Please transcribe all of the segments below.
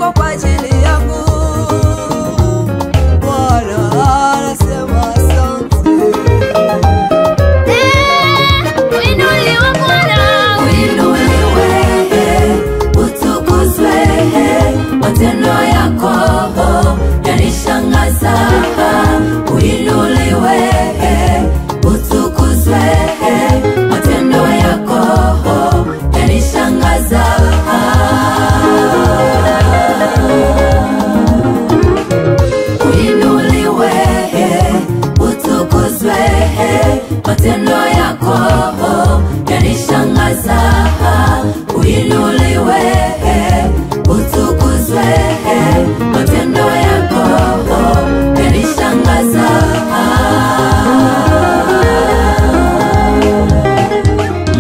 yako kwa ajili yangu. Bwana anasema asante. Uinuliwe Bwana, Uinuliwe, utukuzwe, matendo yako yanishangaza. Uinuliwe, utukuzwe, matendo yako yanishangaza. Uinuliwe, utukuzwe, matendo yako yanishangaza. Uinuliwe, utukuzwe, matendo yako yanishangaza.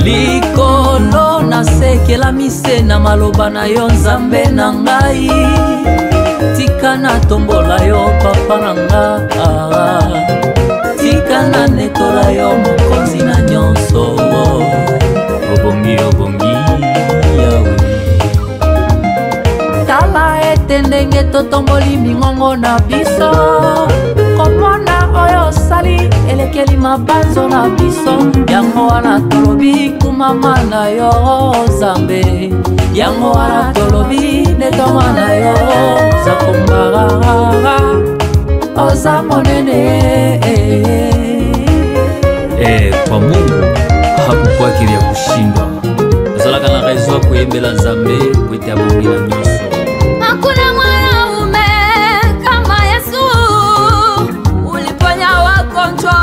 Likolo na sekela mise na maloba na yo Nzambe na ngai. Tika na tombola yo papa na nga. Tika na netola yo mokonzi na nyonso. Obongi obongi Yawe. Tala ete ndenge totomboli mingongo na biso. Komona oyo sali elekeli mabanzo na biso. Yango wana tolobi kumama na yo Nzambe. Yango wana tolobi netonga na yo Zakombara oza monene. Kwa Mungu hakukuwa kile ya kushindwa. Zalaka na rezo ya kuimbela Nzambe kwete ya bongi na nyonso. hakuna mwanaume kama Yesu. Uliponya wagonjwa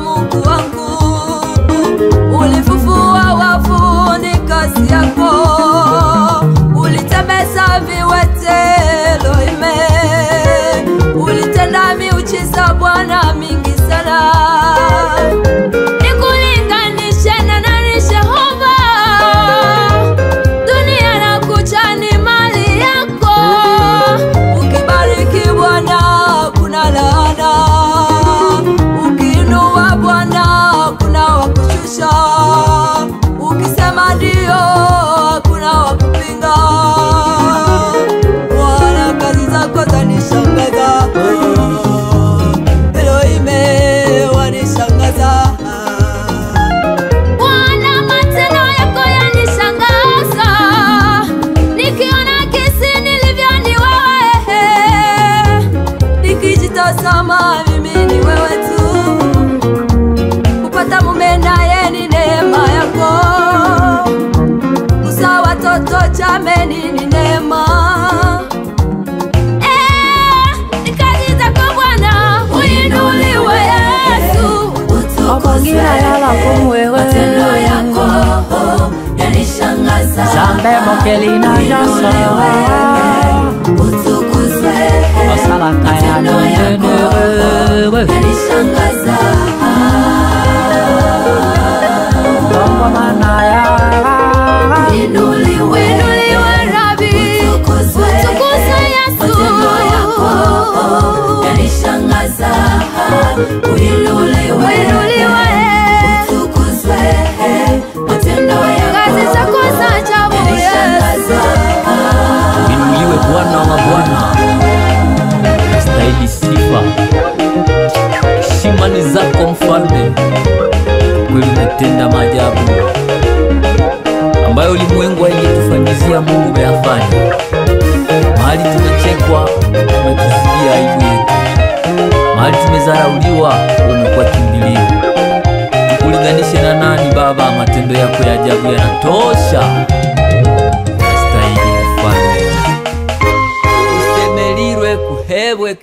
Mungu wangu, ulifufua wafu ni kazi yako. Ulitembeza viwete Elohime, ulitenda miujiza Bwana mingi sana. Nikulinganishe na nani Jehova? Dunia na kucha ni mali yako. Ukibariki Bwana kuna laana, ukiinua Bwana kuna wakushusha. Ukisema ndio kuna wakupinga. Bwana kazi zako zanishangaza, Elohime wanishangaza. Bwana matendo yako yanishangaza. Nikiona kisi nilivyo ni wewe. Nikijitazama mimi ni wewe tu. Kupata mume naye ni neema yako. Kuzaa watoto jameni ni neema. Ni kazi zako Bwana. Uinuliwe Yesu, Utukuzwe, matendo yako yanishangaza. Nzambe mokeli na nyonso. Utukuzwe, Osalaka ya matendo yako monene. yanishangaza. Ngoma na ya. Uinuliwe, Rabi, utukuzwe, Yesu. matendo yako yanishangaza. Uinuliwe, utukuzwe, matendo yako Kazi zako za ajabu yanishangaza. Inuliwe Bwana wa mabwana, stahili sifa. Heshima ni zako Mfalme, kweli umetenda maajabu ambayo ulimwengu haingetufanyizia. Mungu umeyafanya. Mahali tumechekwa umetuzidia aibu yetu, mahali tumezarauliwa umekuwa kimbilio. Tukulinganishe na nani Baba? Matendo yako ya ajabu yanatosha. Stahili Mfalme, usemelirwe kuhebwe.